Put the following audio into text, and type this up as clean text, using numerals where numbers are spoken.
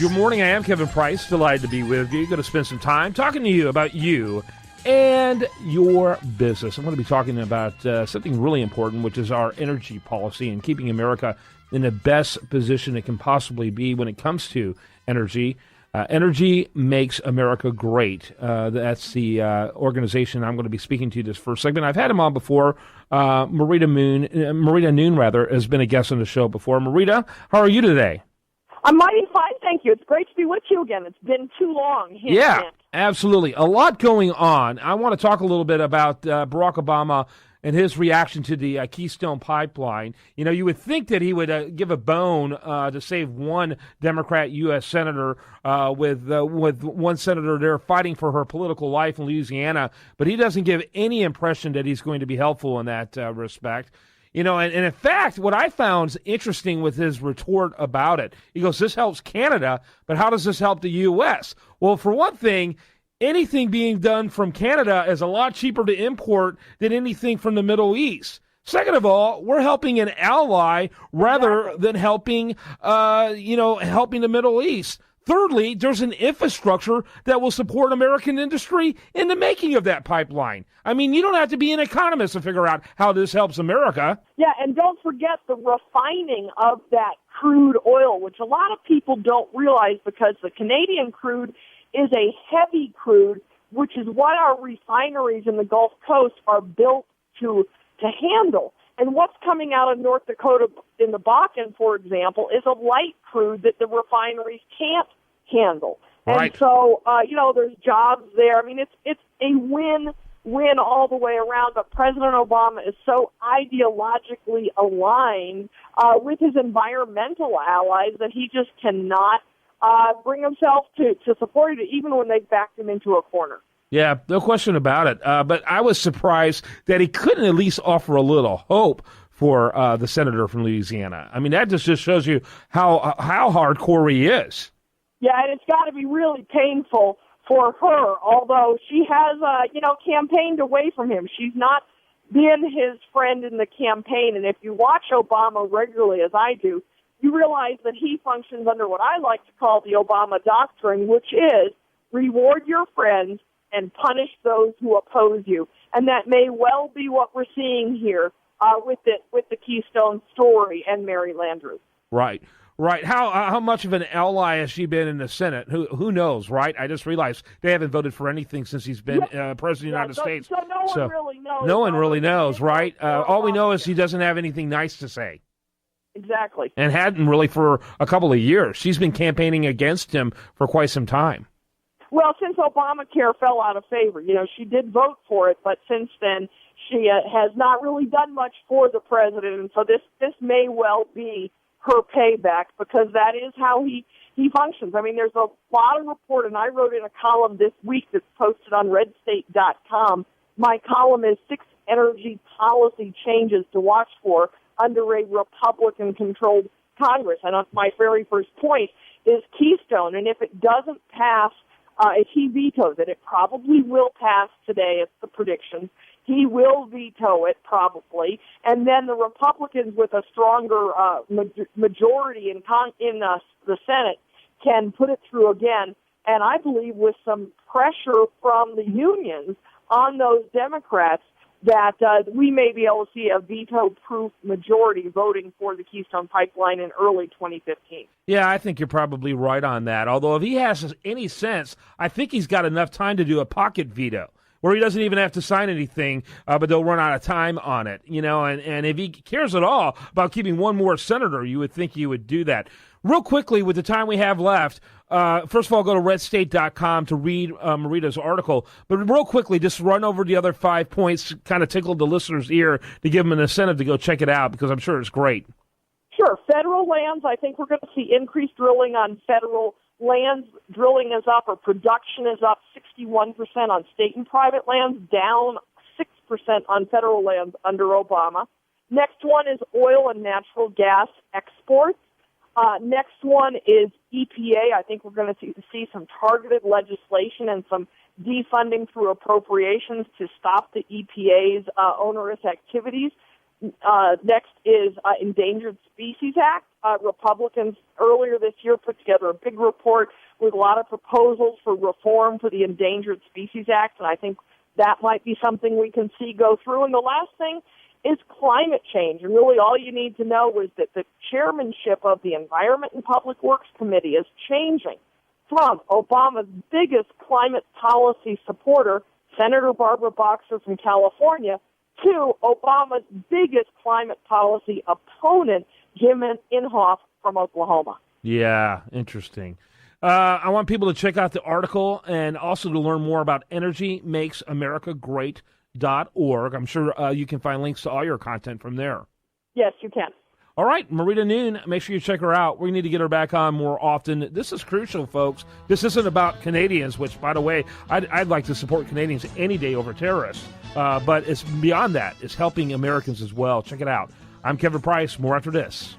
Good morning. I am Kevin Price. Delighted to be with you. Going to spend some time talking to you about you and your business. I'm going to be talking about something really important, which is our energy policy and keeping America in the best position it can possibly be when it comes to energy. Energy makes America great. That's the organization I'm going to be speaking to this first segment. I've had him on before. Marita Noon, has been a guest on the show before. Marita, how are you today? I'm mighty fine, thank you. It's great to be with you again. It's been too long. Yeah, absolutely. A lot going on. I want to talk a little bit about Barack Obama and his reaction to the Keystone Pipeline. You know, you would think that he would give a bone to save one Democrat U.S. senator with one senator there fighting for her political life in Louisiana, but he doesn't give any impression that he's going to be helpful in that respect. You know, and in fact, what I found interesting with his retort about it, he goes, this helps Canada, but how does this help the U.S.? Well, for one thing, anything being done from Canada is a lot cheaper to import than anything from the Middle East. Second of all, we're helping an ally rather than helping the Middle East. Thirdly, there's an infrastructure that will support American industry in the making of that pipeline. I mean, you don't have to be an economist to figure out how this helps America. Yeah, and don't forget the refining of that crude oil, which a lot of people don't realize because the Canadian crude is a heavy crude, which is what our refineries in the Gulf Coast are built to handle. And what's coming out of North Dakota in the Bakken, for example, is a light crude that the refineries can't handle. Right. And so, there's jobs there. I mean, it's a win all the way around. But President Obama is so ideologically aligned with his environmental allies that he just cannot bring himself to support it, even when they backed him into a corner. Yeah, no question about it. But I was surprised that he couldn't at least offer a little hope for the senator from Louisiana. I mean, that just shows you how hardcore he is. Yeah, and it's got to be really painful for her, although she has, campaigned away from him. She's not been his friend in the campaign. And if you watch Obama regularly, as I do, you realize that he functions under what I like to call the Obama doctrine, which is reward your friends and punish those who oppose you. And that may well be what we're seeing here with the Keystone story and Mary Landrieu. Right. How much of an ally has she been in the Senate? Who knows, right? I just realized they haven't voted for anything since he's been president of the United States. So no one really knows. No one really knows, right? All we know is he doesn't have anything nice to say. Exactly. And hadn't really for a couple of years. She's been campaigning against him for quite some time. Well, since Obamacare fell out of favor, she did vote for it, but since then she has not really done much for the president, and so this may well be her payback because that is how he functions. I mean, there's a lot of report, and I wrote in a column this week that's posted on redstate.com. My column is 6 energy policy changes to watch for under a Republican-controlled Congress. And my very first point is Keystone, and if it doesn't pass, if he vetoes it, it probably will pass today. It's the prediction. He will veto it probably, and then the Republicans with a stronger majority in the Senate can put it through again. And I believe with some pressure from the unions on those Democrats that we may be able to see a veto-proof majority voting for the Keystone Pipeline in early 2015. Yeah, I think you're probably right on that. Although if he has any sense, I think he's got enough time to do a pocket veto where he doesn't even have to sign anything, but they'll run out of time on it. And if he cares at all about keeping one more senator, you would think he would do that. Real quickly, with the time we have left, first of all, go to redstate.com to read Marita's article. But real quickly, just run over the other 5 points, kind of tickle the listener's ear to give them an incentive to go check it out because I'm sure it's great. Sure. Federal lands, I think we're going to see increased drilling on federal lands. Drilling is up, or production is up 61% on state and private lands, down 6% on federal lands under Obama. Next one is oil and natural gas exports. Next one is EPA. I think we're going to see some targeted legislation and some defunding through appropriations to stop the EPA's onerous activities. Next is Endangered Species Act. Republicans earlier this year put together a big report with a lot of proposals for reform for the Endangered Species Act, and I think that might be something we can see go through. And the last thing is climate change. And really all you need to know is that the chairmanship of the Environment and Public Works Committee is changing from Obama's biggest climate policy supporter, Senator Barbara Boxer from California, to Obama's biggest climate policy opponent, Jim Inhofe from Oklahoma. Yeah, interesting. I want people to check out the article and also to learn more about energymakesamerica.great.org. I'm sure you can find links to all your content from there. Yes, you can. All right, Marita Noon, make sure you check her out. We need to get her back on more often. This is crucial, folks. This isn't about Canadians, which, by the way, I'd like to support Canadians any day over terrorists. But it's beyond that. It's helping Americans as well. Check it out. I'm Kevin Price. More after this.